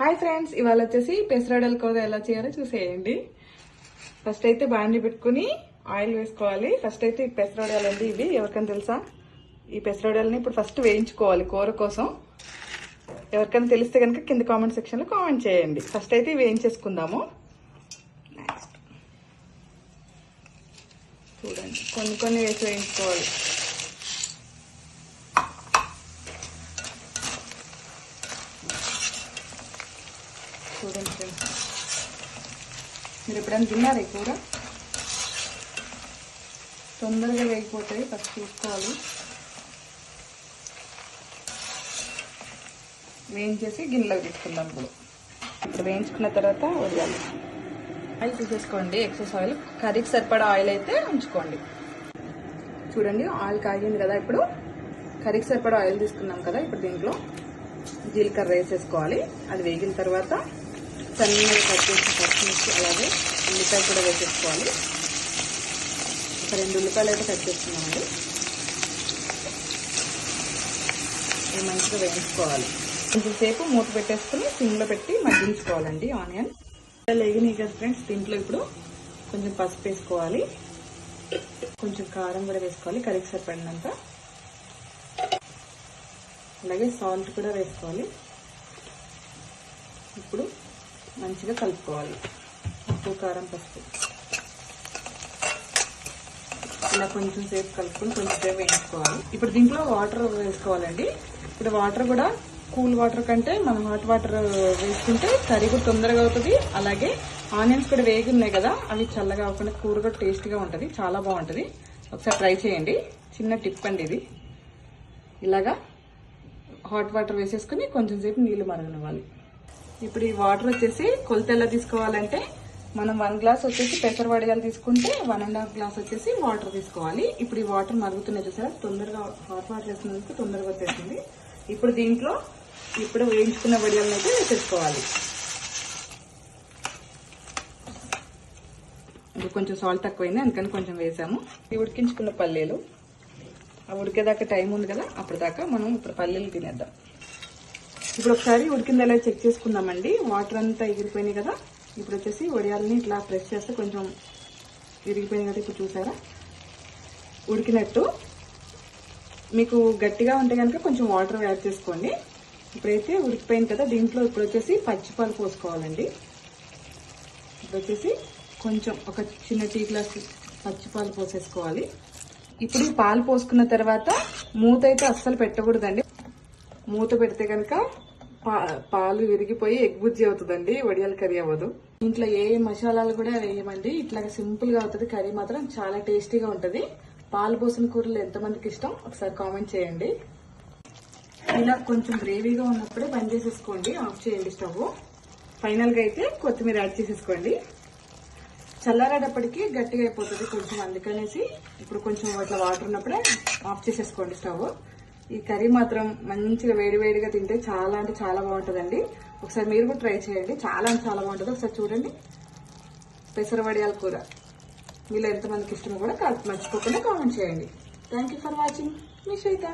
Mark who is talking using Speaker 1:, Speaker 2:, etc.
Speaker 1: Hi friends, ఇవాళ వచ్చేసి పెసరడల కూర ఎలా చేయాలో చూసేయండి. ఫస్ట్ అయితే బాండి పెట్టుకుని ఆయిల్ వేసుకోవాలి. ఫస్ట్ అయితే ఈ పెసరడలు అండి, ఇవి ఎవరికైనా తెలుసా? ఈ పెసరడల్ని ఇప్పుడు ఫస్ట్ వేయించుకోవాలి కూర కోసం. ఎవరికైనా తెలిస్తే కనుక కింద కామెంట్ సెక్షన్లో కామెంట్ చేయండి. ఫస్ట్ అయితే వేయించేసుకుందాము. నెక్స్ట్ చూడండి, కొన్ని వేసి వేయించుకోవాలి. చూడండి ఫ్రెండ్స్, మీరు ఎప్పుడైనా తిన్నారా ఈ కూర? తొందరగా వేగిపోతాయి, ఫస్ట్ చూసుకోవాలి. వేయించేసి గిన్నెలోకి తీసుకుందాం. ఇప్పుడు వేయించుకున్న తర్వాత వదిలాలి. ఆయిల్ తీసేసుకోండి, ఎక్సెస్ ఆయిల్. కర్రీకి సరిపడా ఆయిల్ అయితే ఉంచుకోండి. చూడండి, ఆయిల్ కాగింది కదా. ఇప్పుడు కర్రీకి సరిపడా ఆయిల్ తీసుకున్నాం కదా. ఇప్పుడు దీంట్లో జీలకర్ర వేసేసుకోవాలి. అది వేగిన తర్వాత సన్నగా కట్ చేసిన పచ్చిమిర్చి, అలాగే ఉల్లిపాయ కూడా వేసేసుకోవాలి. ఒక 2 ఉల్లిపాయలు అయితే కట్ చేసుకున్నామండి. ఇవి మంచిగా వేయించుకోవాలి. కొంచెం సేపు మూత పెట్టేసుకుని సిమ్లో పెట్టి మగ్గించుకోవాలండి. ఆనియన్ లేగినాయి కదా ఫ్రెండ్స్. దీంట్లో ఇప్పుడు కొంచెం పసుపు వేసుకోవాలి, కొంచెం కారం కూడా వేసుకోవాలి కర్రీకి సరిపడినంత, అలాగే సాల్ట్ కూడా వేసుకోవాలి. ఇప్పుడు మంచిగా కలుపుకోవాలి. ఉప్పు, కారం, పసుపు ఇలా కొంచెం సేపు కలుపుకొని కొంచెం సేపు వేయించుకోవాలి. ఇప్పుడు దీంట్లో వాటర్ వేసుకోవాలండి. ఇప్పుడు వాటర్ కూడా కూల్ వాటర్ కంటే మనం హాట్ వాటర్ వేసుకుంటే కర్రీ కూడా తొందరగా అవుతుంది. అలాగే ఆనియన్స్ కూడా వేగి ఉన్నాయి కదా, అవి చల్లగా అవ్వకుండా కూర కూడా టేస్ట్గా ఉంటుంది, చాలా బాగుంటుంది. ఒకసారి ట్రై చేయండి. చిన్న టిప్ అండి ఇది. ఇలాగా హాట్ వాటర్ వేసేసుకుని కొంచెం సేపు నీళ్లు మరగనివ్వాలి. ఇప్పుడు ఈ వాటర్ వచ్చేసి కొలత ఎలా తీసుకోవాలంటే, మనం 1 గ్లాస్ వచ్చేసి పెసర వడియాలు తీసుకుంటే 1.5 గ్లాస్ వచ్చేసి వాటర్ తీసుకోవాలి. ఇప్పుడు ఈ వాటర్ మరుగుతున్నాయి చూసారా, తొందరగా హాట్ వాటర్ వేసినందుకు తొందరగా వచ్చేసింది. ఇప్పుడు దీంట్లో ఇప్పుడు వేయించుకున్న వడియాలను అయితే వేసేసుకోవాలి. ఇప్పుడు కొంచెం సాల్ట్ తక్కువైంది, అందుకని కొంచెం వేసాము. ఈ ఉడికించుకున్న పల్లీలు, ఆ ఉడికేదాకా టైం ఉంది కదా, అప్పటిదాకా మనం ఇప్పుడు పల్లీలు తినేద్దాం. ఇప్పుడు ఒకసారి ఉడికిందలా చెక్ చేసుకుందామండి. వాటర్ అంతా ఎగిరిపోయినాయి కదా. ఇప్పుడు వచ్చేసి వడియాలని ఇట్లా ప్రెస్ చేస్తే కొంచెం విరిగిపోయినాయి కదా. ఇప్పుడు చూసారా ఉడికినట్టు. మీకు గట్టిగా ఉంటే కనుక కొంచెం వాటర్ యాడ్ చేసుకోండి. ఇప్పుడైతే ఉడికిపోయింది కదా. దీంట్లో ఇప్పుడు వచ్చేసి పచ్చిపాలు పోసుకోవాలండి. ఇప్పుడు వచ్చేసి కొంచెం ఒక చిన్న టీ గ్లాస్ పచ్చిపాలు పోసేసుకోవాలి. ఇప్పుడు ఈ పాలు పోసుకున్న తర్వాత మూత అయితే అస్సలు పెట్టకూడదండి. మూత పెడితే కనుక పాలు విరిగిపోయి ఎగ్బుజ్జి అవుతుందండి, వడియాల కర్రీ అవ్వదు. ఇంట్లో ఏ మసాలాలు కూడా వేయమండి, ఇట్లా సింపుల్ గా అవుతుంది. కర్రీ మాత్రం చాలా టేస్టీగా ఉంటుంది. పాలు పోసిన కూరలు ఎంతమందికి ఇష్టం ఒకసారి కామెంట్ చేయండి. ఇలా కొంచెం గ్రేవీగా ఉన్నప్పుడే బంద్ చేసేసుకోండి, ఆఫ్ చేయండి స్టవ్. ఫైనల్ గా అయితే కొత్తిమీర యాడ్ చేసేసుకోండి. చల్లారేటప్పటికి గట్టిగా అయిపోతుంది కొంచెం, అందుకనేసి ఇప్పుడు కొంచెం ఇట్లా వాటర్ ఉన్నప్పుడే ఆఫ్ చేసేసుకోండి స్టవ్. ఈ కర్రీ మాత్రం మంచిగా వేడివేడిగా తింటే చాలా అంటే చాలా బాగుంటుందండి. ఒకసారి మీరు కూడా ట్రై చేయండి, చాలా అంటే చాలా బాగుంటుంది. ఒకసారి చూడండి, పెసర వడియాల కూర మీలో ఎంతమందికి ఇష్టమో కూడా మర్చిపోకుండా కామెంట్ చేయండి. Thank you for watching. Me Shweta.